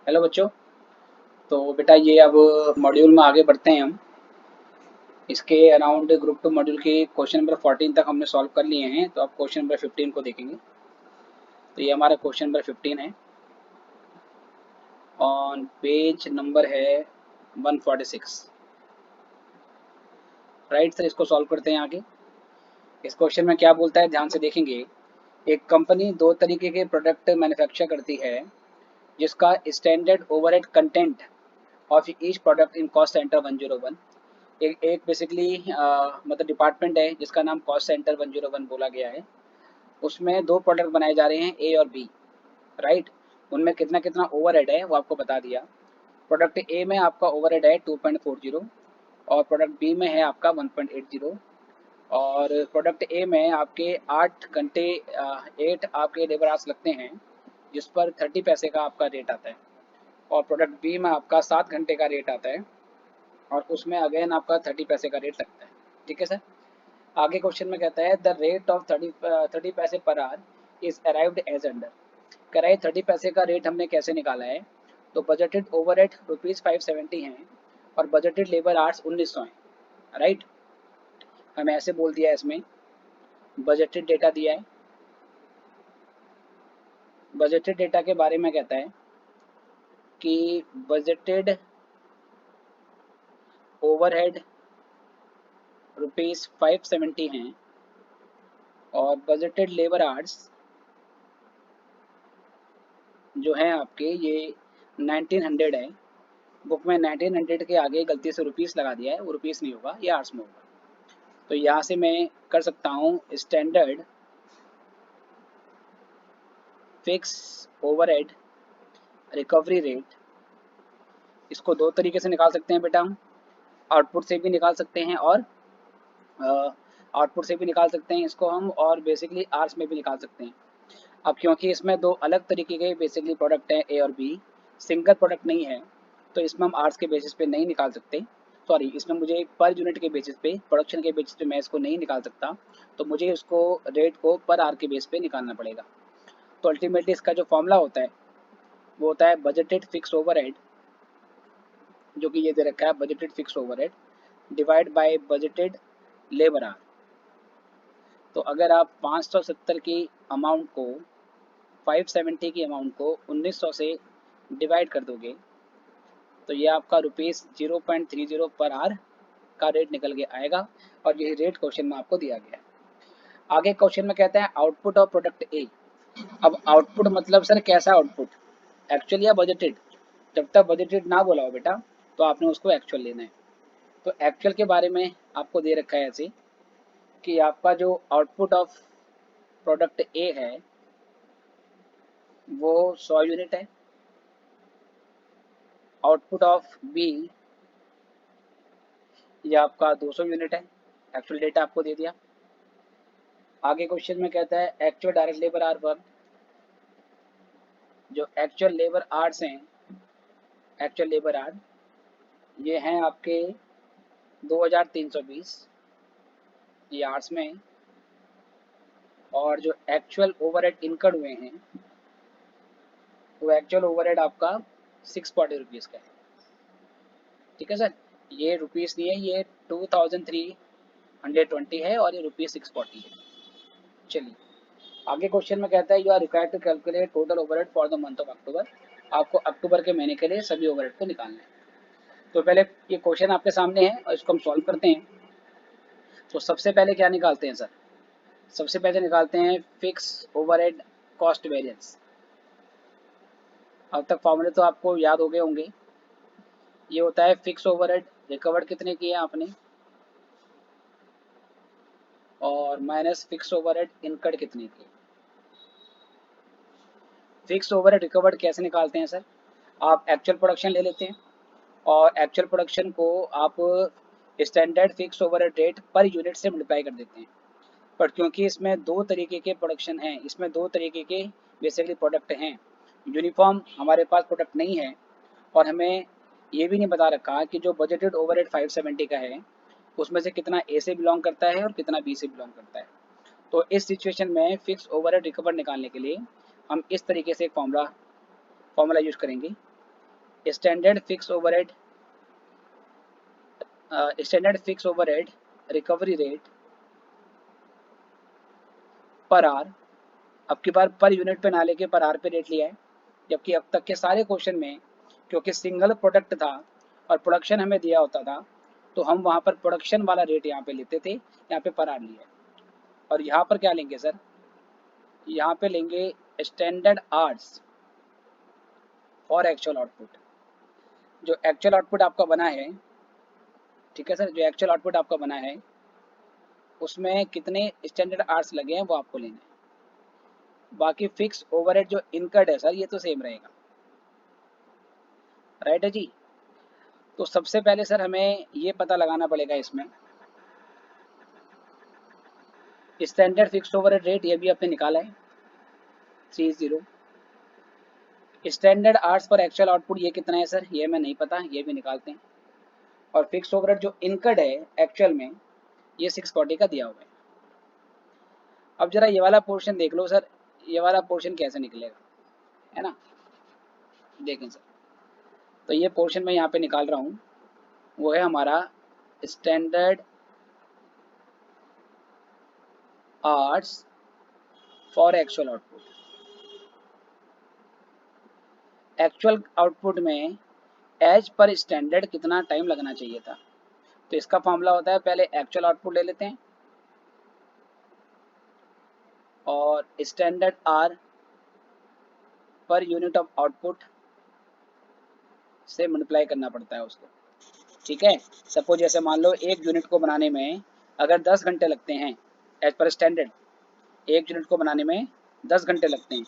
Hello बच्चों। तो बेटा ये अब मॉड्यूल में आगे बढ़ते हैं हम। इसके अराउंड ग्रुप टू मॉड्यूल के क्वेश्चन नंबर 14 तक हमने सॉल्व कर लिए हैं, तो अब क्वेश्चन नंबर 15 को देखेंगे। तो ये हमारा क्वेश्चन नंबर 15 है, ऑन पेज नंबर है 146। राइट सर, इसको सॉल्व करते हैं आगे। इस क्वेश्चन में क्या बोलता है, ध्यान से देखेंगे। एक कंपनी दो तरीके के प्रोडक्ट मैन्युफैक्चर करती है जिसका standard overhead content of each product in cost centre 101। एक बेसिकली मतलब डिपार्टमेंट है जिसका नाम कॉस्ट सेंटर 101 बोला गया है। उसमें दो प्रोडक्ट बनाए जा रहे हैं, ए और बी। राइट, उनमें कितना कितना ओवरहेड है वो आपको बता दिया। प्रोडक्ट ए में आपका ओवरहेड है 2.40 और प्रोडक्ट बी में है आपका 1.80। और प्रोडक्ट ए में आपके 8 घंटे 8 आपके लेबर आवर्स लगते हैं, जिस पर 30 पैसे का आपका रेट आता है। और प्रोडक्ट बी में आपका 7 घंटे का रेट आता है और उसमें अगेन आपका 30 पैसे का रेट लगता है। ठीक है सर। आगे क्वेश्चन में कहता है द रेट ऑफ 30 पैसे per hour is arrived as under. कह रहा है 30 पैसे का रेट हमने कैसे निकाला है। तो बजटेड ओवरहेड ₹570 हैं और बजटेड लेबर आवर्स 1900 हैं। राइट, हमें ऐसे बोल दिया है, इसमें बजटेड डेटा दिया है। बजटेड डेटा के बारे में कहता है कि बजटेड ओवरहेड ₹570 हैं और बजटेड लेबर आवर्स जो हैं आपके ये 1900 है। बुक में 1900 के आगे गलती से रुपीस लगा दिया है, वो रुपीस नहीं होगा, ये आर्ट्स में होगा। तो यहाँ से मैं कर सकता हूँ standard fix overhead recovery rate. इसको दो तरीके से निकाल सकते हैं बेटा हम, आउटपुट से भी निकाल सकते हैं और आउटपुट से भी निकाल सकते हैं इसको हम, और बेसिकली आर्ट्स में भी निकाल सकते हैं। अब क्योंकि इसमें दो अलग तरीके के बेसिकली प्रोडक्ट हैं, ए और बी, सिंगल प्रोडक्ट नहीं है, तो इसमें हम आर्ट्स के बेसिस पे नहीं निकाल सकते। सॉरी, इसमें मुझे पर यूनिट के बेसिस पे, प्रोडक्शन के बेसिस पे मैं इसको नहीं निकाल सकता। तो मुझे इसको रेट को पर आर के बेस पे निकालना पड़ेगा। तो अल्टीमेटली इसका जो फॉर्मूला होता है वो होता है बजटेड फिक्स ओवरहेड, जो कि ये दे रखा है, budgeted fixed overhead divide by budgeted labour hour. तो अगर आप 570 की अमाउंट को 570 की अमाउंट को 1900 से डिवाइड कर दोगे तो ये आपका ₹0.30 पर आवर का रेट निकल के आएगा। और यही रेट क्वेश्चन में आपको दिया गया है। आगे क्वेश्चन में कहता है आउटपुट ऑफ प्रोडक्ट ए। अब आउटपुट मतलब सर कैसा आउटपुट, एक्चुअल या बजटेड। जब तक बजटेड ना बोला हो बेटा तो आपने उसको एक्चुअल लेना है। तो एक्चुअल के बारे में आपको दे रखा है ऐसे कि आपका जो आउटपुट ऑफ प्रोडक्ट ए है वो 100 यूनिट है। आउटपुट ऑफ बी ये आपका 200 यूनिट है। एक्चुअल डेटा आपको दे दिया। आगे क्वेश्चन में कहता है actual direct labour our work. जो एक्चुअल लेबर आवर्स हैं, एक्चुअल लेबर आवर ये हैं आपके 2320 ये आवर्स में है। और जो एक्चुअल ओवरहेड इनकर्ड हुए हैं वो एक्चुअल ओवरहेड आपका 640 रुपीज़ का है। ठीक है सर, ये रुपीज़ नहीं है, ये 2320 है और ये ₹640 है। चलिए आगे क्वेश्चन में कहता है you are required to calculate total overhead for the month of October. आपको अक्टूबर के महीने के लिए सभी ओवरहेड को निकालना है। तो पहले ये क्वेश्चन आपके सामने है और इसको हम सॉल्व करते हैं। तो सबसे पहले क्या निकालते हैं सर, सबसे पहले निकालते हैं फिक्स ओवरहेड कॉस्ट वेरिएंस। अब तक फॉर्मूले तो आपको याद हो गए होंगे। ये होता है फिक्स ओवरहेड रिकवर्ड कितने किए आपने और माइनस फिक्स ओवरहेड इनकर्ड कितने किए। फिक्स ओवरहेड रिकवर्ड कैसे निकालते हैं सर, आप एक्चुअल प्रोडक्शन ले लेते हैं और एक्चुअल प्रोडक्शन को आप standard fix overhead rate per unit से मल्टीप्लाई कर देते हैं। पर क्योंकि इसमें दो तरीके के प्रोडक्शन हैं, इसमें दो तरीके के बेसिकली प्रोडक्ट हैं, यूनिफॉर्म हमारे पास प्रोडक्ट नहीं है और हमें ये भी नहीं बता रखा कि जो बजटेड ओवरहेड 570 का है उसमें से कितना ए से बिलोंग करता है और कितना बी से बिलोंग करता है। तो इस सिचुएशन में फिक्स ओवरहेड रिकवर निकालने के लिए हम इस तरीके से एक फॉर्मूला यूज करेंगे। Standard fix overhead recovery rate पर आर, अब की बार पर यूनिट पे ना लेके पर आर पे रेट लिया है, जबकि अब तक के सारे क्वेश्चन में क्योंकि सिंगल प्रोडक्ट था और प्रोडक्शन हमें दिया होता था तो हम वहाँ पर प्रोडक्शन वाला रेट यहाँ पे लेते थे, यहाँ पे पर आर लिया है। और यहाँ पर क्या लेंगे सर, यहाँ पे लेंगे standard hours for actual output. जो एक्चुअल आउटपुट आपका बना है, ठीक है सर, जो एक्चुअल आउटपुट आपका बना है उसमें कितने स्टैंडर्ड आर्स लगे हैं वो आपको लेना है। बाकी फिक्स ओवरहेड जो इनकर्ड है सर ये तो सेम रहेगा, राइट है जी। तो सबसे पहले सर हमें ये पता लगाना पड़ेगा इसमें स्टैंडर्ड फिक्स ओवरहेड रेट, ये भी आपने निकाला है 30। स्टैंडर्ड आर्स पर एक्चुअल आउटपुट ये कितना है सर, ये हमें नहीं पता, ये भी निकालते हैं। और फिक्स ओवरहेड जो इनकर्ड है एक्चुअल में ये 640 का दिया हुआ है। अब जरा ये वाला पोर्शन देख लो सर, ये वाला पोर्शन कैसे निकलेगा, है ना। देखें सर, तो ये पोर्शन मैं यहाँ पे निकाल रहा हूँ, वो है हमारा standard hours for actual output. Actual output में एज पर स्टैंडर्ड कितना टाइम लगना चाहिए था, तो इसका फॉर्मूला होता है, पहले एक्चुअल आउटपुट ले लेते हैं और standard hour per unit of output से मल्टीप्लाई करना पड़ता है उसको, ठीक है। सपोज जैसे मान लो एक यूनिट को बनाने में अगर 10 घंटे लगते हैं एज पर स्टैंडर्ड, एक यूनिट को बनाने में 10 घंटे लगते हैं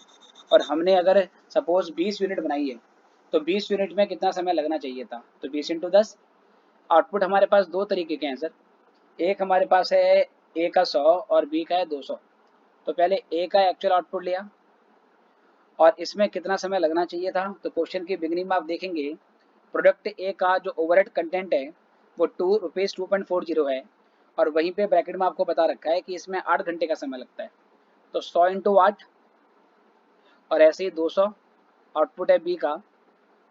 और हमने अगर सपोज 20 यूनिट बनाई है तो 20 यूनिट में कितना समय लगना चाहिए था, तो 20 इंटू 10। आउटपुट हमारे पास दो तरीके के हैं सर, एक हमारे पास है ए का 100 और बी का है 200। तो पहले ए का एक्चुअल आउटपुट लिया और इसमें कितना समय लगना चाहिए था, तो क्वेश्चन की बिगनिंग में आप देखेंगे प्रोडक्ट ए का जो ओवरहेड कंटेंट है वो ₹2.40 है और वहीं पे ब्रैकेट में आपको बता रखा है कि इसमें 8 घंटे का समय लगता है, तो 100 इंटू 8 और ऐसे ही 200 आउटपुट है बी का।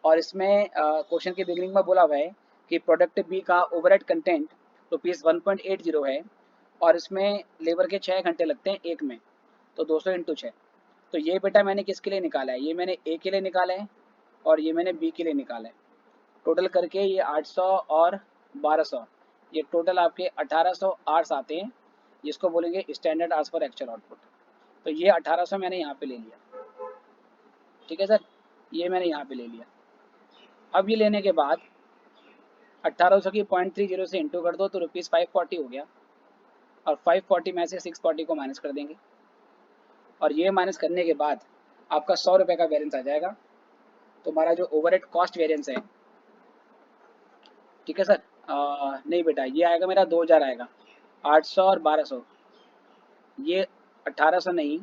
और इसमें क्वेश्चन की बिगनिंग में बोला हुआ है कि प्रोडक्ट बी का ओवरहेड कंटेंट ₹1.80 है और इसमें लेबर के 6 घंटे लगते हैं एक में, तो 200 इंटू 6। तो ये बेटा मैंने किसके लिए निकाला है, ये मैंने ए के लिए निकाला है और ये मैंने बी के लिए निकाला है। टोटल करके ये 800 और 1200, ये टोटल आपके 1800 आवर्स आते हैं, जिसको बोलेंगे standard hours for actual output. तो ये 1800 मैंने यहाँ पे ले लिया, ठीक है सर, ये मैंने यहाँ पे ले लिया। अब ये लेने के बाद 1800 की 0.30 से इंटू कर दो तो ₹540 हो गया और 540 में से 640 को माइनस कर देंगे और ये माइनस करने के बाद आपका ₹100 का वेरिएंस आ जाएगा। तो हमारा जो ओवरहेड कॉस्ट वेरिएंस है, ठीक है सर, नहीं बेटा ये आएगा मेरा 2000 आएगा, 800 और 1200, ये 1800 नहीं,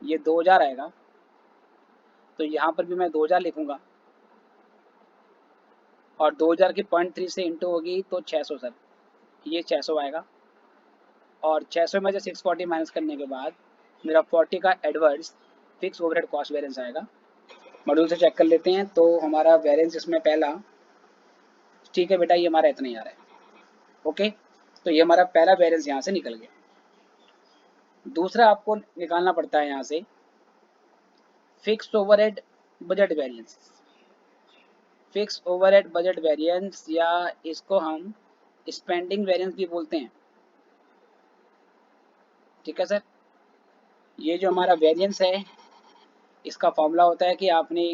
ये 2000 आएगा। तो यहाँ पर भी मैं 2000 लिखूंगा और 2000 की 0.3 से इंटू होगी तो 600 सर, ये 600 आएगा और 600 में से 640 माइनस करने के बाद मेरा 40 का adverse fix overhead cost variance आएगा। मॉड्यूल से चेक कर लेते हैं, तो हमारा वेरिएंस इसमें पहला, ठीक है बेटा, ये हमारा इतना ही आ रहा है, ओके। तो ये हमारा पहला वेरिएंस यहाँ से निकल गया। दूसरा आपको निकालना पड़ता है यहाँ से fix overhead budget variance. Fix overhead budget variance या इसको हम स्पेंडिंग वेरिएंस भी बोलते हैं, ठीक है सर। ये जो हमारा वेरिएंस है इसका फॉर्मूला होता है कि आपने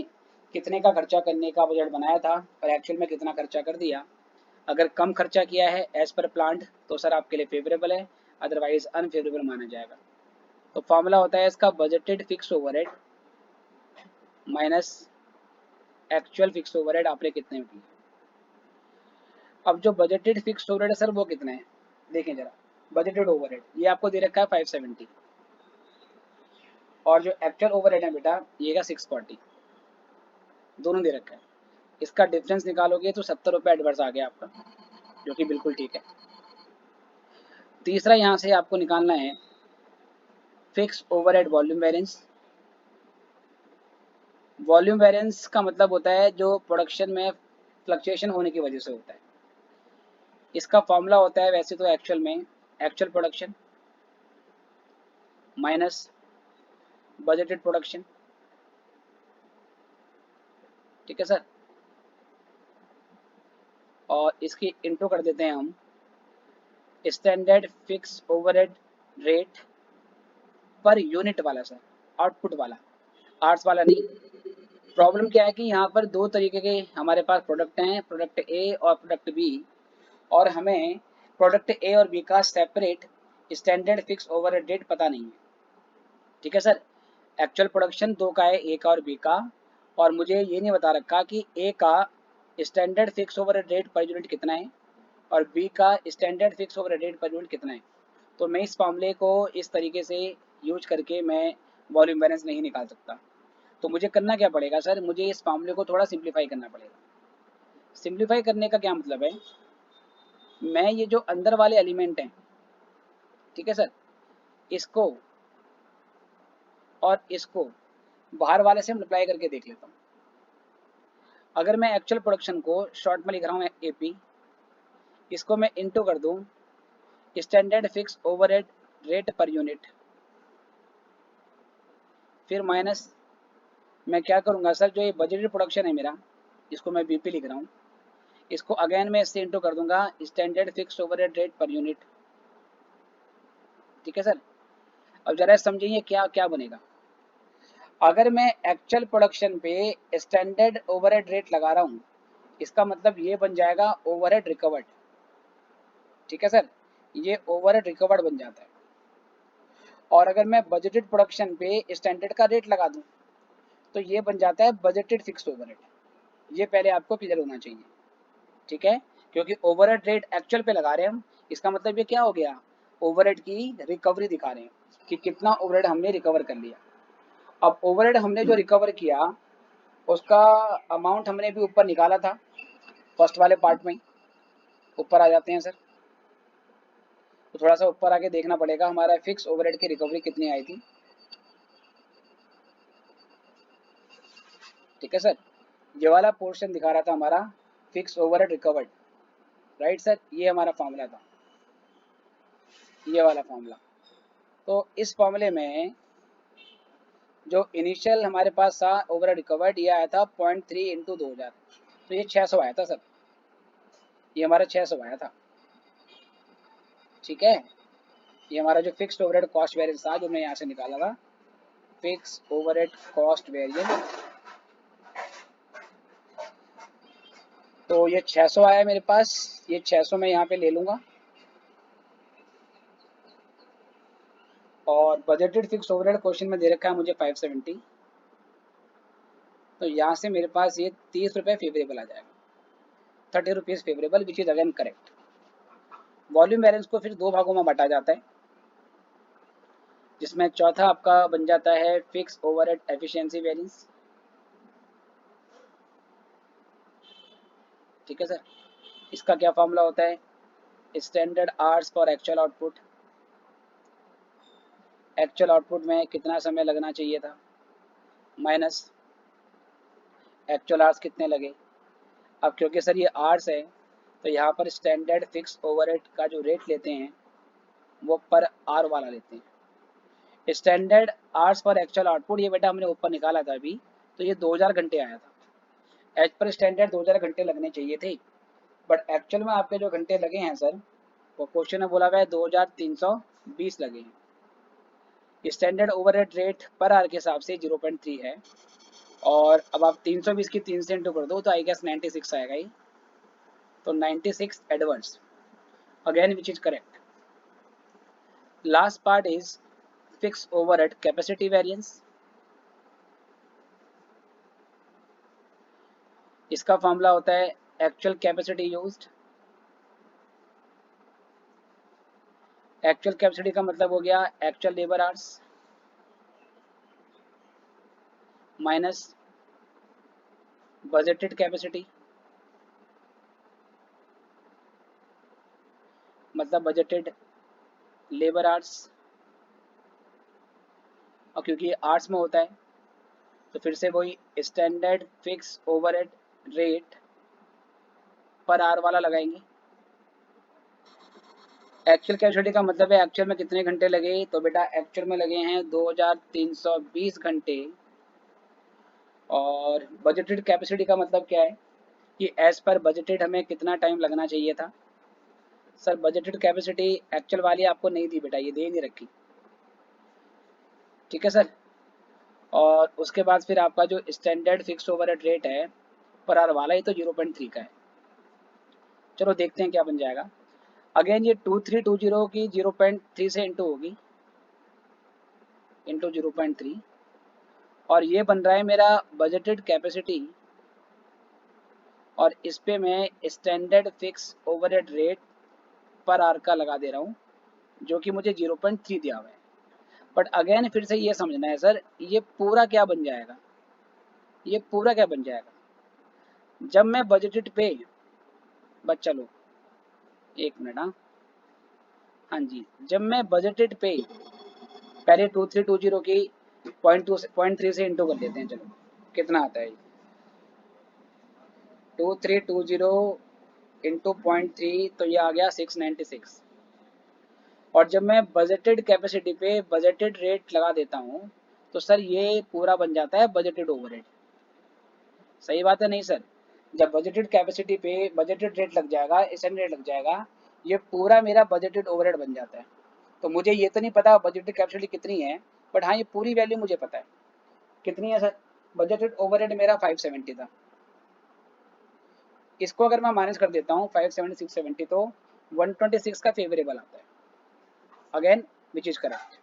कितने का खर्चा करने का बजट बनाया था और एक्चुअल में कितना खर्चा कर दिया। अगर कम खर्चा किया है एज पर प्लान्ड तो सर आपके लिए फेवरेबल है, अदरवाइज अनफेवरेबल माना जाएगा। तो फॉर्मूला होता है इसका budgeted fixed overhead minus actual fix overhead आपने कितने में की। अब जो बजटेड फिक्स ओवरहेड है सर वो कितना है, देखें जरा। बजटेड ओवरहेड ये आपको दे रखा है 570 और जो एक्चुअल ओवरहेड है बेटा ये का 640, दोनों दे रखा है। इसका डिफरेंस निकालोगे तो ₹70 एडवर्स आ गया आपका, जो कि बिल्कुल ठीक है। तीसरा यहाँ से आपको निकालना है fix overhead volume variance. Volume variance का मतलब होता है जो प्रोडक्शन में फ्लक्चुएशन होने की वजह से होता है। इसका फॉर्मूला होता है वैसे तो एक्चुअल में actual production minus budgeted production. ठीक है सर, और इसकी इंटू कर देते हैं हम standard fix overhead rate per unit वाला सर, आउटपुट वाला, आर्ट्स वाला नहीं। प्रॉब्लम क्या है कि यहाँ पर दो तरीके के हमारे पास प्रोडक्ट हैं, प्रोडक्ट ए और प्रोडक्ट बी, और हमें प्रोडक्ट ए और बी का separate standard fix overhead rate पता नहीं है। ठीक है सर, एक्चुअल प्रोडक्शन दो का है, ए का और बी का, और मुझे ये नहीं बता रखा कि ए का standard fix overhead rate per unit कितना है और बी का standard fix overhead rate per unit कितना है। तो मैं इस मामले को इस तरीके से यूज करके मैं वॉल्यूम बैलेंस नहीं निकाल सकता। तो मुझे करना क्या पड़ेगा सर, मुझे इस मामले को थोड़ा सिंप्लीफाई करना पड़ेगा। सिंप्लीफाई करने का क्या मतलब है, मैं ये जो अंदर वाले एलिमेंट हैं, ठीक है सर, इसको और इसको बाहर वाले से मल्टीप्लाई करके देख लेता हूँ। अगर मैं एक्चुअल प्रोडक्शन को शॉर्ट में लिख रहा हूँ एपी, इसको मैं इंटू कर दूँ standard fix overhead rate per unit, फिर माइनस मैं क्या करूँगा सर, जो ये बजटेड प्रोडक्शन है मेरा, इसको मैं बीपी लिख रहा हूँ, इसको अगेन मैं इससे इंटू कर दूंगा standard fix overhead rate per unit. ठीक है सर, अब जरा समझिए क्या क्या बनेगा। अगर मैं एक्चुअल प्रोडक्शन पे स्टैंडर्ड ओवरहेड रेट लगा रहा हूँ, इसका मतलब ये बन जाएगा ओवरहेड रिकवर्ड। ठीक है सर, ये ओवरहेड रिकवर्ड बन जाता है। और अगर मैं बजटेड प्रोडक्शन पे स्टैंडर्ड का रेट लगा दूं, तो ये बन जाता है बजटेड फिक्स्ड ओवरहेड। ये पहले आपको क्लियर होना चाहिए। ठीक है, क्योंकि ओवरहेड रेट एक्चुअल पे लगा रहे हैं हम, इसका मतलब ये क्या हो गया, ओवरहेड की रिकवरी दिखा रहे हैं कि कितना ओवरहेड हमने रिकवर कर लिया। अब ओवरहेड हमने जो रिकवर किया उसका अमाउंट हमने भी ऊपर निकाला था फर्स्ट वाले पार्ट में। ऊपर आ जाते हैं सर, तो थोड़ा सा ऊपर आके देखना पड़ेगा हमारा फिक्स ओवरहेड की रिकवरी कितनी आई थी। ठीक है सर, ये वाला पोर्शन दिखा रहा था हमारा fix overhead recovered, right sir, ये हमारा फॉर्मूला था, ये वाला फॉर्मूला। तो इस फॉर्मूले में जो इनिशियल हमारे पास था ओवरहेड रिकवर्ड, ये आया था 0.3 इंटू 2000, तो ये 600 आया था सर, ये हमारा 600 आया था। ठीक है, ये हमारा जो फिक्स्ड ओवरहेड कॉस्ट वेरिएंस था जो मैं यहाँ से निकाला था, फिक्स ओवरहेड कॉस्ट वेरिएंस, तो ये 600 आया मेरे पास, ये 600 मैं यहाँ पे ले लूँगा, और बजटेड फिक्स ओवरहेड क्वेश्चन में दे रखा है मुझे 570, तो यहाँ से मेरे पास ये 30 रुपये फेवरेबल आ जाएगा, 30 rupees favourable, which is again correct. Volume balance को फिर दो भागों में बांटा जाता है, जिसमें चौथा आपका बन जाता है फिक्स ओवरहेड एफिशिएंसी वेरिएंस। ठीक है सर, इसका क्या फॉर्मूला होता है, standard hours for actual output, actual output में कितना समय लगना चाहिए था, माइनस एक्चुअल आवर्स कितने लगे। अब क्योंकि सर ये आवर्स है, तो यहाँ पर स्टैंडर्ड फिक्स ओवरहेड का जो रेट लेते हैं वो पर आवर वाला लेते हैं। Standard hours for actual output ये बेटा हमने ऊपर निकाला था अभी, तो ये 2000 घंटे आया था। एज पर स्टैंडर्ड 2000 घंटे लगने चाहिए थे, बट एक्चुअल में आपके जो घंटे लगे हैं सर, वो क्वेश्चन में बोला हुआ है 2320 लगे हैं। Standard overhead rate per hour के हिसाब से 0.3 है, और अब आप 320 की 3 से इंटू कर दो तो आई गेस 96 आएगा ही, तो 96 adverse, again which is correct. Last part is fix overhead capacity variance. इसका फॉर्मूला होता है actual capacity used, actual capacity का मतलब हो गया actual labour hours minus budgeted capacity, मतलब बजटेड लेबर आवर्स, और क्योंकि ये आर्ट्स में होता है तो फिर से वही standard fix overhead rate per hour वाला लगाएंगे। एक्चुअल कैपेसिटी का मतलब है एक्चुअल में कितने घंटे लगे, तो बेटा एक्चुअल में लगे हैं 2320 घंटे। और बजटेड कैपेसिटी का मतलब क्या है कि एज पर बजटेड हमें कितना टाइम लगना चाहिए था। सर बजटेड कैपेसिटी एक्चुअल वाली आपको नहीं दी बेटा, ये दे नहीं रखी, ठीक है सर। और उसके बाद फिर आपका जो स्टैंडर्ड फिक्स ओवरहेड रेट है पर आवर वाला, ये तो 0.3 का है। चलो देखते हैं क्या बन जाएगा। अगेन ये 2320 की 0.3 से इंटू होगी, इंटू 0.3, और ये बन रहा है मेरा बजटेड कैपेसिटी, और इस पे मैं standard fix overhead rate per hour का लगा दे रहा हूँ, जो कि मुझे 0.3 दिया हुआ है। बट अगेन फिर से ये समझना है सर, ये पूरा क्या बन जाएगा, ये पूरा क्या बन जाएगा जब मैं बजटेड पे, बस चलो एक मिनट, हाँ जी, जब मैं बजटेड पे पहले 2320 की 0.3 से इंटू कर लेते हैं, चलो कितना आता है 2320 इंटू 0.3, तो ये आ गया 696। और जब मैं बजटेड कैपेसिटी पे बजटेड रेट लगा देता हूँ, तो सर ये पूरा बन जाता है बजटेड ओवरहेड। सही बात है नहीं सर, जब बजटेड कैपेसिटी पे बजटेड रेट लग जाएगा, स्टैंडर्ड रेट लग जाएगा, ये पूरा मेरा बजटेड ओवरहेड बन जाता है। तो मुझे ये तो नहीं पता बजटेड कैपेसिटी कितनी है, बट हाँ ये पूरी वैल्यू मुझे पता है कितनी है सर। बजटेड ओवरहेड मेरा 570 था, इसको अगर मैं माइनस कर देता हूँ 570 670, तो 126 का फेवरेबल आता है again, which is correct.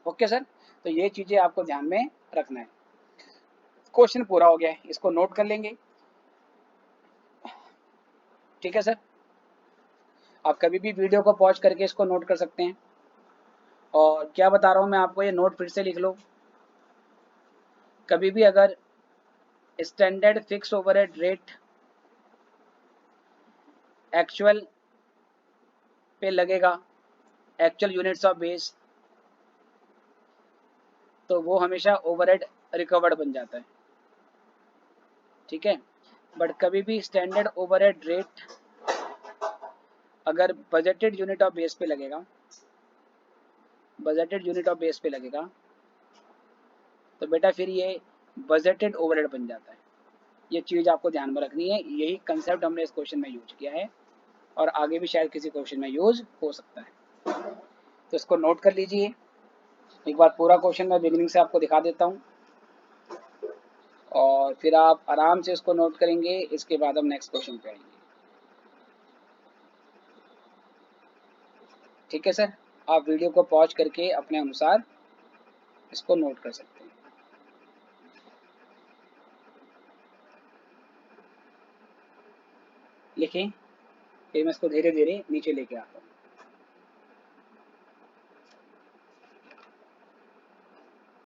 Okay sir, तो ये चीजें आपको ध्यान में रखना है। क्वेश्चन पूरा हो गया है, इसको नोट कर लेंगे, ठीक है सर। आप कभी भी वीडियो को पॉज करके इसको नोट कर सकते हैं। और क्या बता रहा हूँ मैं आपको, ये नोट फिर से लिख लो। कभी भी अगर standard fix overhead rate actual पे लगेगा, एक्चुअल यूनिट्स ऑफ बेस, तो वो हमेशा ओवरहेड रिकवर्ड बन जाता है, ठीक है। बट कभी भी स्टैंडर्ड ओवरहेड रेट अगर बजटेड यूनिट ऑफ बेस पे लगेगा, बजटेड यूनिट ऑफ बेस पे लगेगा, तो बेटा फिर ये बजटेड ओवरहेड बन जाता है। ये चीज़ आपको ध्यान में रखनी है, यही कंसेप्ट हमने इस क्वेश्चन में यूज किया है, और आगे भी शायद किसी क्वेश्चन में यूज हो सकता है। तो इसको नोट कर लीजिए। एक बार पूरा क्वेश्चन मैं बिगिनिंग से आपको दिखा देता हूँ, और फिर आप आराम से इसको नोट करेंगे, इसके बाद हम नेक्स्ट क्वेश्चन पे आएंगे, ठीक है सर। आप वीडियो को पॉज करके अपने अनुसार इसको नोट कर सकते हैं। लिखें, फिर मैं इसको धीरे धीरे नीचे लेके आता हूँ।